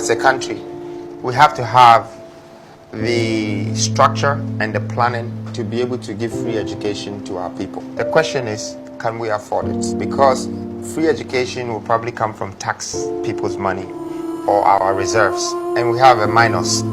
as a country, we have to have the structure and the planning to be able to give free education to our people. The question is, can we afford it? Because free education will probably come from tax people's money or our reserves, and we have a minus.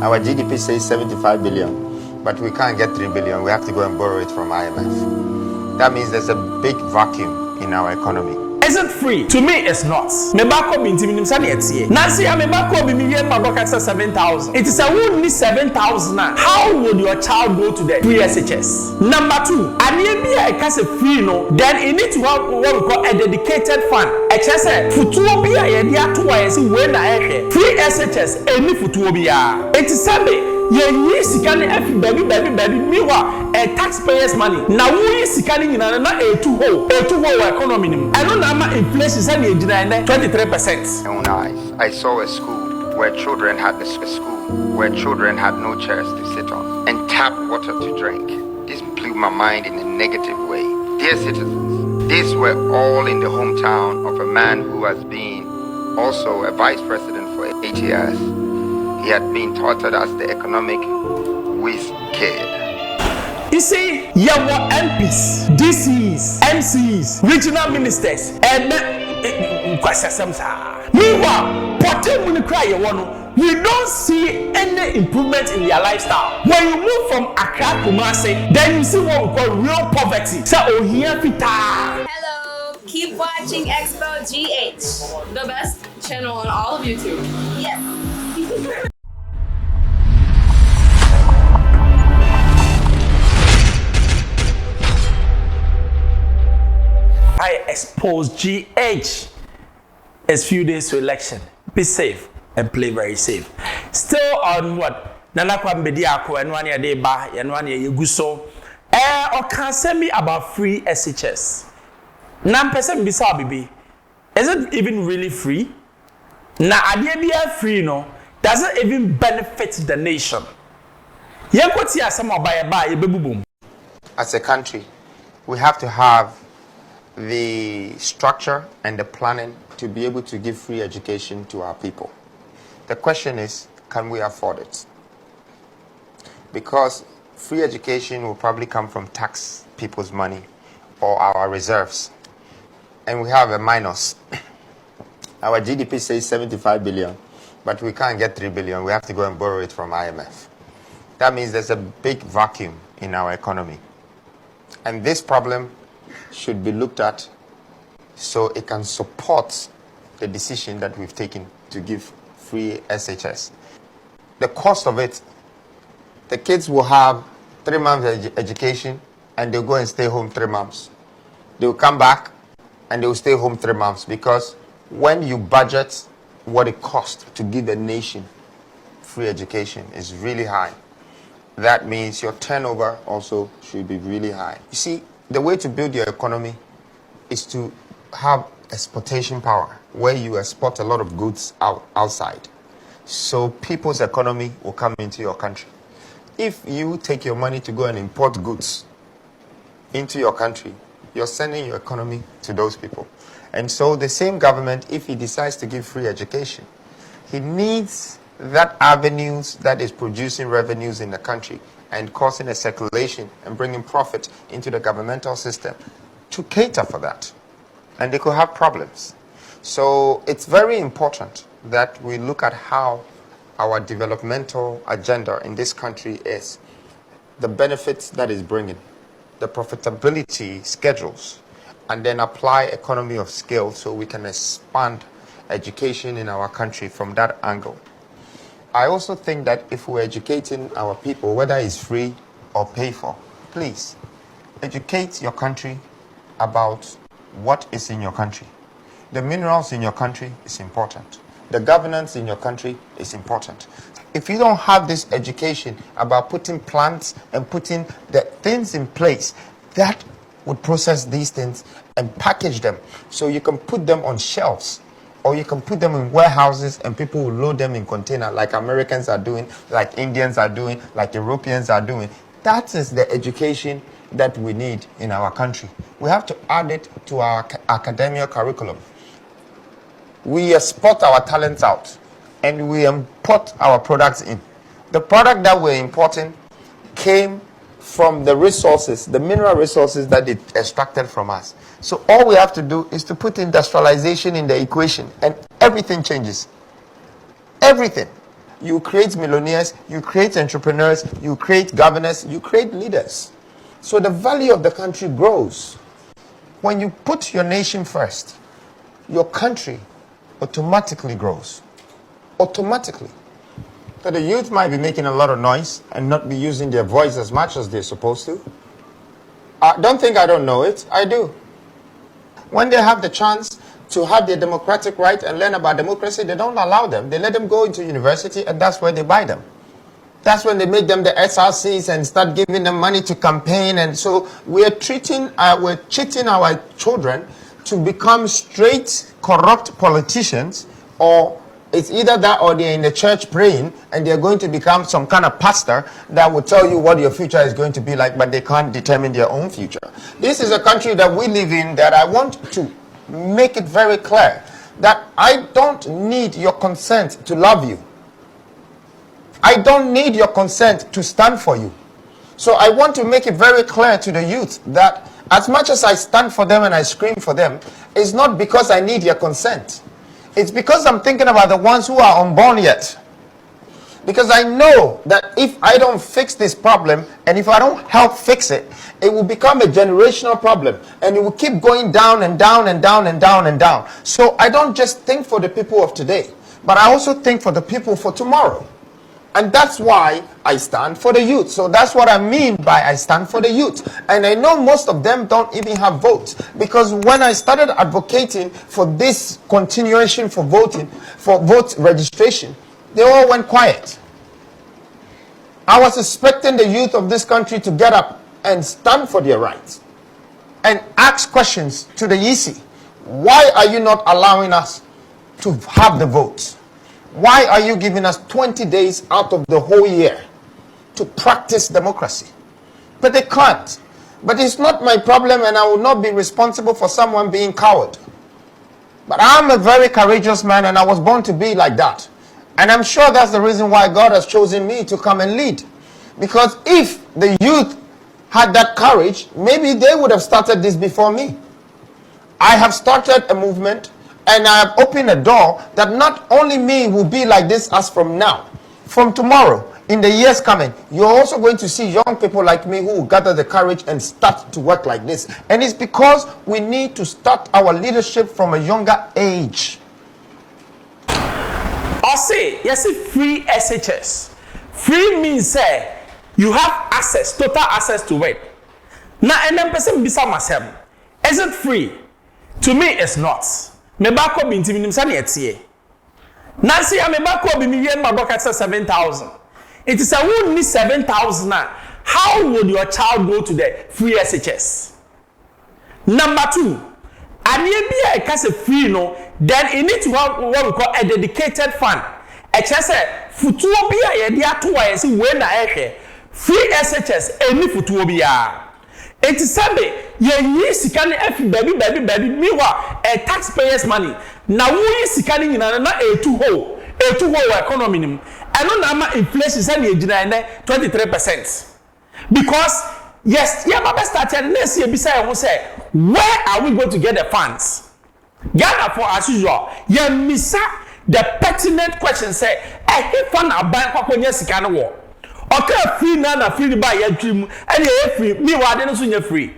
Our GDP says 75 billion, but we can't get 3 billion. We have to go and borrow it from IMF. That means there's a big vacuum in our economy. Is it free? To me, it's not. Me bako binti minim sani etie. Nancy, me bako bi mi yen magoka 7,000. It is a would need 7,000. How would your child go to the free SHS? Number 2, anie bi a kase free no, then you need to have what we call a dedicated fund. HSS, futuo bi a ye di ato a yesi we na ehwe. Free SHS eni futuo bi a. It is sabe ye sikani efi baby miwa taxpayers money na wo sikani nyina na etu ho economy nim eno na ma inflation say na ejina na 23%. Own eyes, I saw a school where children had no chairs to sit on and tap water to drink. This blew my mind in a negative way. Dear citizens, these were all in the hometown of a man who has been also a vice president for 8 years. He had been touted as the economic whiz kid. You see, you have MPs, DCs, MCs, regional ministers, and meanwhile, we don't see any improvement in their lifestyle. When you move from Accra to Kumasi, then you see what we call real poverty. So, hello, keep watching Xposed GH, the best channel on all of YouTube. Yes. Xposed GH. It's few days to election. Be safe and play very safe. Still on what? Nana kwa mbedi ako enwani ya deba enwani ya yeguso. Or can send me about free SHS. Nam person bisa bibi. Is it even really free? Na adie free no doesn't even benefit the nation. Yenkoti asama ba yebebubum. As a country, we have to have the structure and the planning to be able to give free education to our people. The question is, can we afford it? Because free education will probably come from tax people's money or our reserves, and we have a minus. Our GDP says 75 billion, but we can't get 3 billion. We have to go and borrow it from IMF. That means there's a big vacuum in our economy, and this problem should be looked at so it can support the decision that we've taken to give free SHS. The cost of it, the kids will have 3 months education and they'll go and stay home 3 months. They'll come back and they'll stay home 3 months, because when you budget what it costs to give the nation free education is really high. That means your turnover also should be really high. You see, the way to build your economy is to have exportation power, where you export a lot of goods outside. So people's economy will come into your country. If you take your money to go and import goods into your country, you're sending your economy to those people. And so the same government, if he decides to give free education, he needs that avenues that is producing revenues in the country and causing a circulation and bringing profit into the governmental system to cater for that. And they could have problems. So it's very important that we look at how our developmental agenda in this country is, the benefits that is bringing, the profitability schedules, and then apply economy of scale so we can expand education in our country from that angle. I also think that if we're educating our people, whether it's free or pay for, please educate your country about what is in your country. The minerals in your country is important. The governance in your country is important. If you don't have this education about putting plants and putting the things in place that would process these things and package them so you can put them on shelves, or you can put them in warehouses and people will load them in containers like Americans are doing, like Indians are doing, like Europeans are doing. That is the education that we need in our country. We have to add it to our academic curriculum. we export our talents out and we import our products in. The product that we're importing came from the resources, the mineral resources that they extracted from us. So all we have to do is to put industrialization in the equation and everything changes. Everything. You create millionaires, you create entrepreneurs, you create governors, you create leaders. So the value of the country grows. When you put your nation first, your country automatically grows. Automatically. So the youth might be making a lot of noise and not be using their voice as much as they're supposed to. I don't think I don't know it. I do. When they have the chance to have their democratic right and learn about democracy, they don't allow them. They let them go into university, and that's where they buy them. That's when they make them the SRCs and start giving them money to campaign. And so we're cheating our children to become straight, corrupt politicians, or it's either that or they're in the church praying and they're going to become some kind of pastor that will tell you what your future is going to be like, but they can't determine their own future. This is a country that we live in that I want to make it very clear that I don't need your consent to love you. I don't need your consent to stand for you. So I want to make it very clear to the youth that as much as I stand for them and I scream for them, it's not because I need your consent. It's because I'm thinking about the ones who are unborn yet. Because I know that if I don't fix this problem and if I don't help fix it, it will become a generational problem and it will keep going down and down and down and down and down. So I don't just think for the people of today, but I also think for the people for tomorrow. And that's why I stand for the youth. So that's what I mean by I stand for the youth. And I know most of them don't even have votes. Because when I started advocating for this continuation for voting, for vote registration, they all went quiet. I was expecting the youth of this country to get up and stand for their rights. And ask questions to the EC. Why are you not allowing us to have the votes? Why are you giving us 20 days out of the whole year to practice democracy? But they can't. But it's not my problem, and I will not be responsible for someone being coward. But I'm a very courageous man, and I was born to be like that. And I'm sure that's the reason why God has chosen me to come and lead. Because if the youth had that courage, maybe they would have started this before me. I have started a movement. And I have opened a door that not only me will be like this as from now, from tomorrow, in the years coming, you're also going to see young people like me who will gather the courage and start to work like this. And it's because we need to start our leadership from a younger age. I say, yes, free SHS. Free means you have access, total access to it. Now, and then person beside myself, is it free? To me, it's not. Me bako bi ntimi nim sa na etie na se ya me bako bi mi yen maboka 7,000. It is a would need 7,000 now. How would your child go to the free SHS? Number 2, anie bi e kase free no, then it need to have what we call a dedicated fund. E chese futuo bi a ye de ato wa yesi we na ehwe free SHS eni futuo bi ya. It is sabe ye sika ne efi baby meanwhile taxpayers money na wo yi sika ne nyina na etu ho economy nim eno na ma inflation say na ejina ne 23%. Because yes yeah baba started next year beside who say where are we going to get the funds? Ghana for as usual ye misa the pertinent question say he fund aban kwakonya sika ne wo okay free na free buy ya dream and you free me wa de no so nya free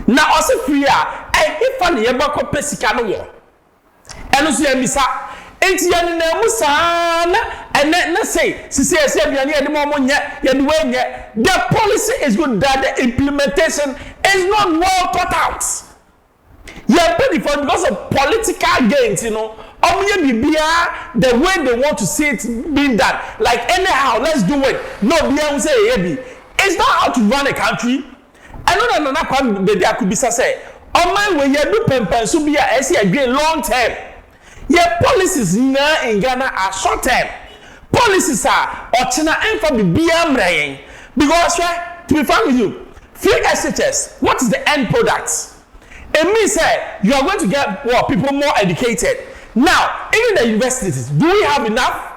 na also free if fund ye ba ko pesika no wo eno so ya misa enti ya na mu sana and na say sisi ese bia ne de mo nya ye de we nya the policy is good that the implementation is not well thought out. Yeah, because of political gains, you know. The way they want to see it being done, like anyhow, let's do it. No, it's not how to run a country. I know that there could be say, on my way, you do pen so be a long term. Yeah, policies now in Ghana are short term. Policies are Ochina and for the BM because to be frank with you, free SHS, what is the end product? It means you are going to get people more educated. Now, even the universities, do we have enough?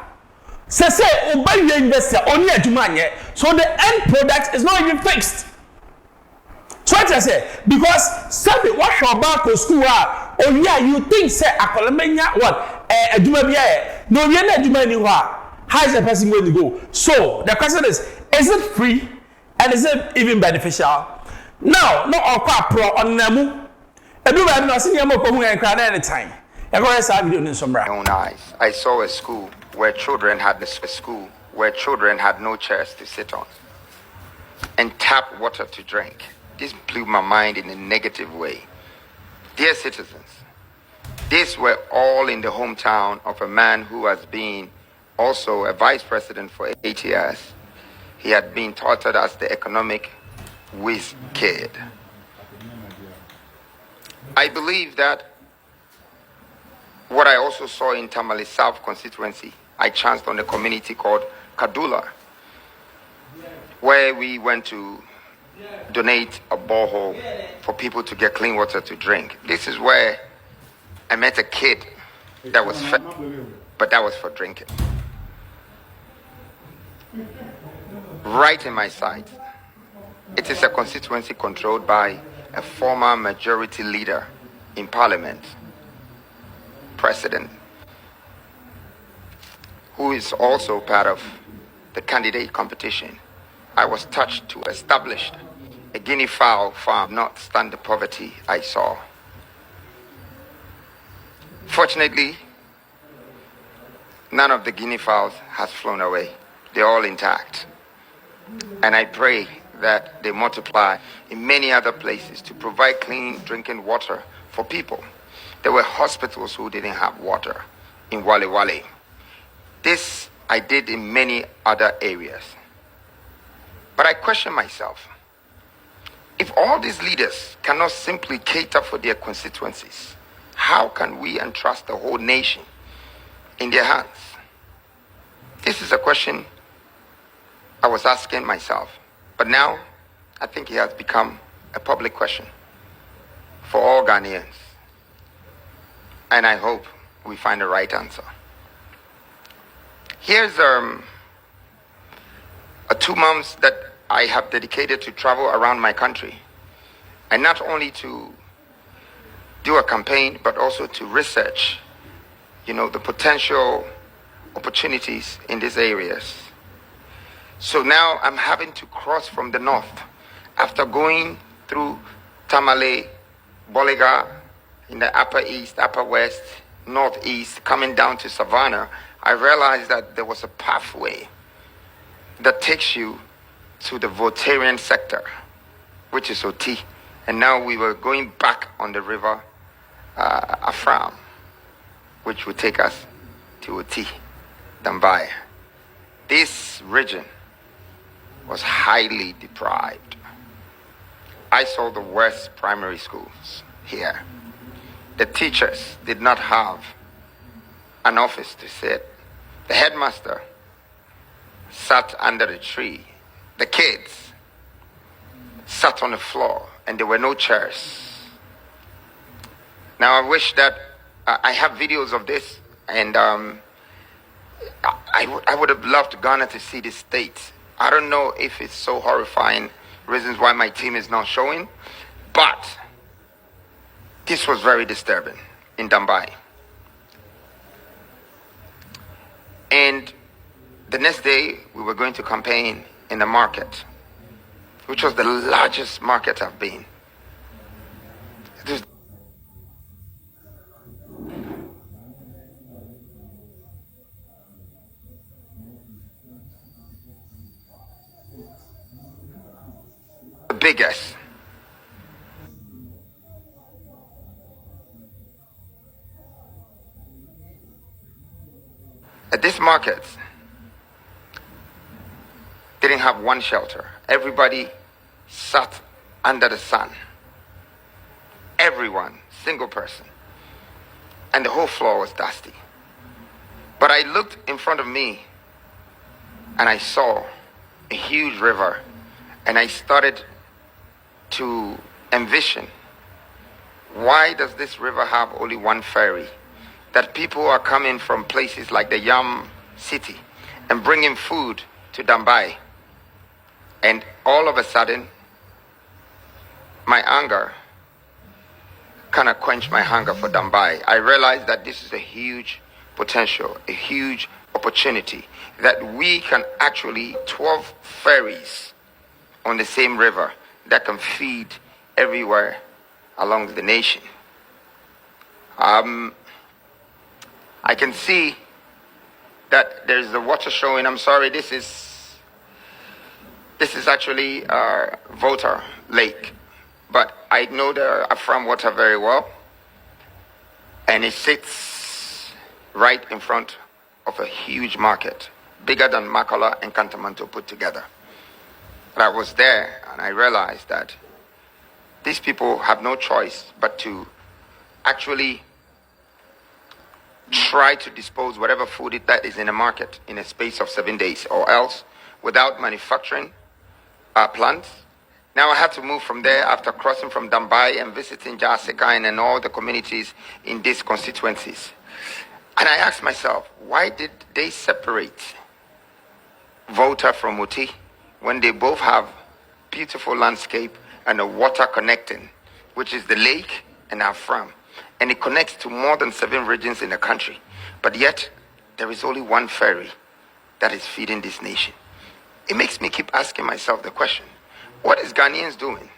Say, Oba University, only a Jumanye. So the end product is not even fixed. So what I say, because somebody wash your back to school, oh yeah, you think say akolemenya what a Juma biya? No, we are not Juma anywhere. How is the person going to go? So the question is it free and is it even beneficial? Now, no okwa pro on namu. Everybody knows senior mo kohu en kra na anytime. E go say video ni somra. Own eyes, I saw a school where children had no chairs to sit on and tap water to drink. This blew my mind in a negative way. Dear citizens, these were all in the hometown of a man who has been also a vice president for 8 years. He had been touted as the economic whiz kid. I believe that what I also saw in Tamale South constituency, I chanced on a community called Kadula, where we went to donate a borehole for people to get clean water to drink. This is where I met a kid that was fed, but that was for drinking. Right in my sight. It is a constituency controlled by a former majority leader in parliament, president, who is also part of the candidate competition. I was touched to establish a guinea fowl farm, not stand the poverty I saw. Fortunately, none of the guinea fowls has flown away. They're all intact. And I pray that they multiply in many other places to provide clean drinking water for people. There were hospitals who didn't have water in Wale Wale. This I did in many other areas. But I question myself, if all these leaders cannot simply cater for their constituencies, how can we entrust the whole nation in their hands? This is a question I was asking myself, but now I think it has become a public question for all Ghanaians. And I hope we find the right answer. Here's a 2 months that I have dedicated to travel around my country, and not only to do a campaign, but also to research, the potential opportunities in these areas. So now I'm having to cross from the north. After going through Tamale, Bolega, in the upper east, upper west, northeast, coming down to Savannah, I realized that there was a pathway that takes you to the Voltarian sector, which is Oti. And now we were going back on the river Afram, which would take us to Oti, Dambai. This region was highly deprived. I saw the worst primary schools here. The teachers did not have an office to sit. The headmaster sat under the tree. The kids sat on the floor, and there were no chairs. Now I wish that I have videos of this, and I would have loved Ghana to see this state. I don't know if it's so horrifying, reasons why my team is not showing, but this was very disturbing in Dambai. And the next day, we were going to campaign in the market, which was the largest market I've been. The biggest. At this market, didn't have one shelter. Everybody sat under the sun. Everyone, single person. And the whole floor was dusty. But I looked in front of me and I saw a huge river, and I started to envision, why does this river have only one ferry that people are coming from places like the Yam City and bringing food to Dambai. And all of a sudden, my anger kind of quenched my hunger for Dambai. I realized that this is a huge potential, a huge opportunity, that we can actually 12 ferries on the same river that can feed everywhere along the nation. I can see that there's the water showing. I'm sorry, this is actually Volta Lake, but I know the Afram water very well, and it sits right in front of a huge market, bigger than Makala and Cantamanto put together. And I was there and I realized that these people have no choice but to actually try to dispose whatever food that is in the market in a space of 7 days, or else without manufacturing plants. Now I had to move from there after crossing from Dambai and visiting Jasikain and all the communities in these constituencies. And I asked myself, why did they separate Volta from Muti when they both have beautiful landscape and a water connecting, which is the lake and Afram, and it connects to more than 7 regions in the country, but yet there is only one ferry that is feeding this nation. It makes me keep asking myself the question, what is Ghanaians doing?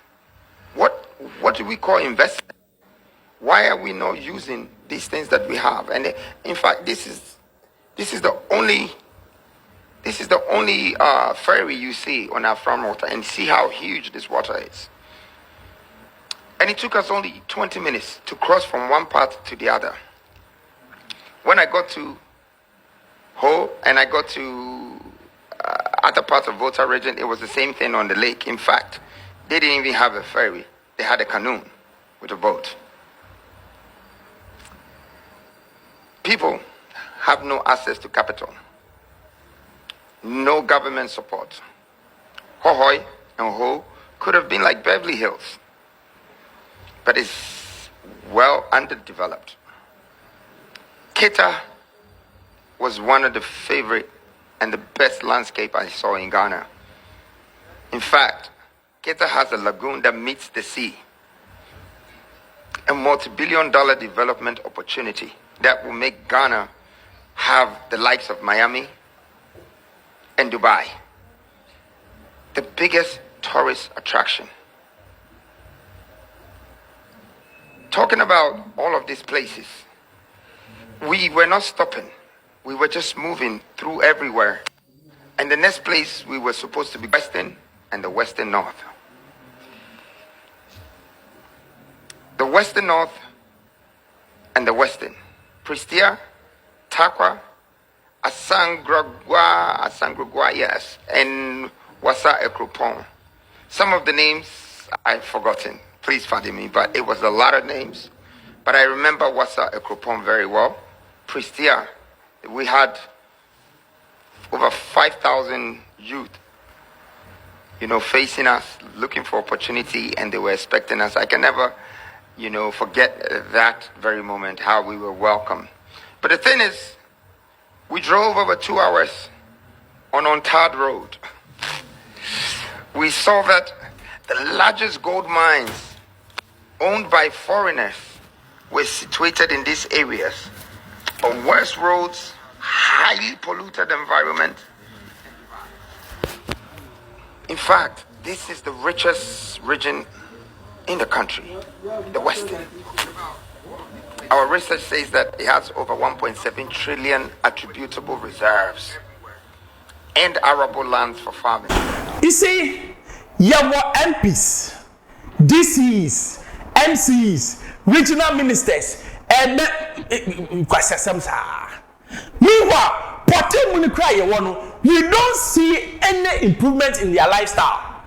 What do we call investment? Why are we not using these things that we have? And in fact, this is the only ferry you see on our farm water, and see how huge this water is. And it took us only 20 minutes to cross from one part to the other. When I got to Ho and I got to other parts of Volta region, it was the same thing on the lake. In fact, they didn't even have a ferry. They had a canoe with a boat. People have no access to capital, no government support. Hohoi and Ho could have been like Beverly Hills, but it's well underdeveloped. Keta was one of the favorite and the best landscape I saw in Ghana. In fact, Keta has a lagoon that meets the sea, a multi-billion-dollar development opportunity that will make Ghana have the likes of Miami and Dubai, the biggest tourist attraction. Talking about all of these places, we were not stopping. We were just moving through everywhere. And the next place we were supposed to be Western and the Western North. The Western North and the Western. Prestia, Takwa, Asangrogwa, yes, and Wasa Ekropon. Some of the names I've forgotten. Please pardon me, but it was a lot of names. But I remember Wasa Ekropon very well. Prestia, we had over 5,000 youth, facing us, looking for opportunity, and they were expecting us. I can never, forget that very moment, how we were welcomed. But the thing is, we drove over 2 hours on untarred road. We saw that the largest gold mines owned by foreigners were situated in these areas, on worse roads, highly polluted environment. In fact, this is the richest region in the country, the Western. Our research says that it has over 1.7 trillion attributable reserves and arable lands for farming. You see, your MPs, DCs, MCs, regional ministers, and meanwhile, we don't see any improvement in their lifestyle.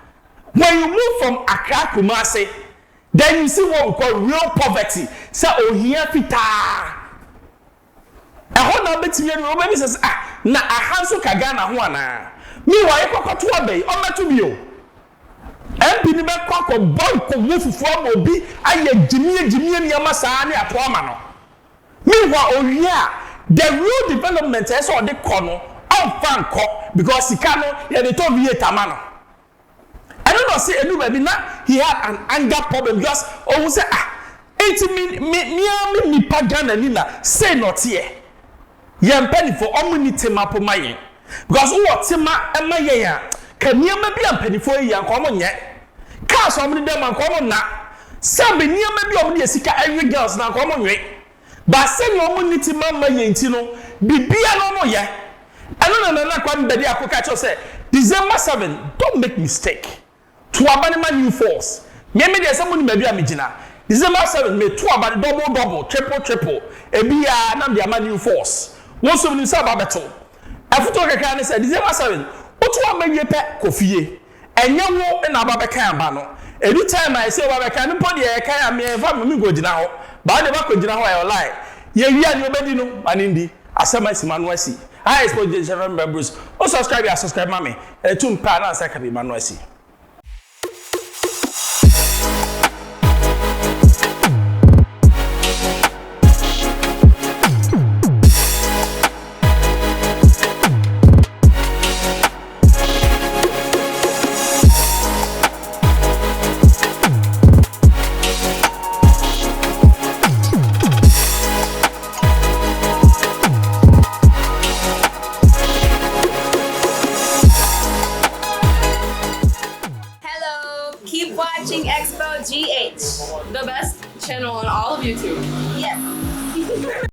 When you move from Accra to Kumasi, then you see what we call real poverty. So, here pita. A whole number of people says, na ahanso kagana huana. Meanwhile, you go to a bay, on to you. MP ni be kwa boy ko wofufu amobi aye jimie ni amasani atwamano. Meanwhile, oh yeah, the real development is on the corner of Franco because Sikano, yeah, they told me Tamano. I don't know, say anybody now he had an anger problem because oh say 80 me pagana nina say not here. Yam penny for omni tema po mayen. Because what tema ema ye can you maybe am penny for yan common yet? Cast omni dem and common na. Some be near maybe omni sika every girls na common way. But send your money to Mamma Yentino, be no more yet. I don't know that one day I could catch you say December 7, don't make mistake. To abandon new force. Maybe there's someone maybe a Mijina. December 7 may two about double, triple, and be a new force. Once of you saw battle. I put a can say December 7, what one may you pet coffee? And you walk in Ababa Cambano. Every time I say, well, I can't put the air, I may have a go now. But the back of General lie. Ye are nobody no manindi. Asama Manuasi. I expose the seven members. Also subscribe, mammy. A tomb pan and Sakabi Manuasi. Keep watching Xposed GH, the best channel on all of YouTube. Yes.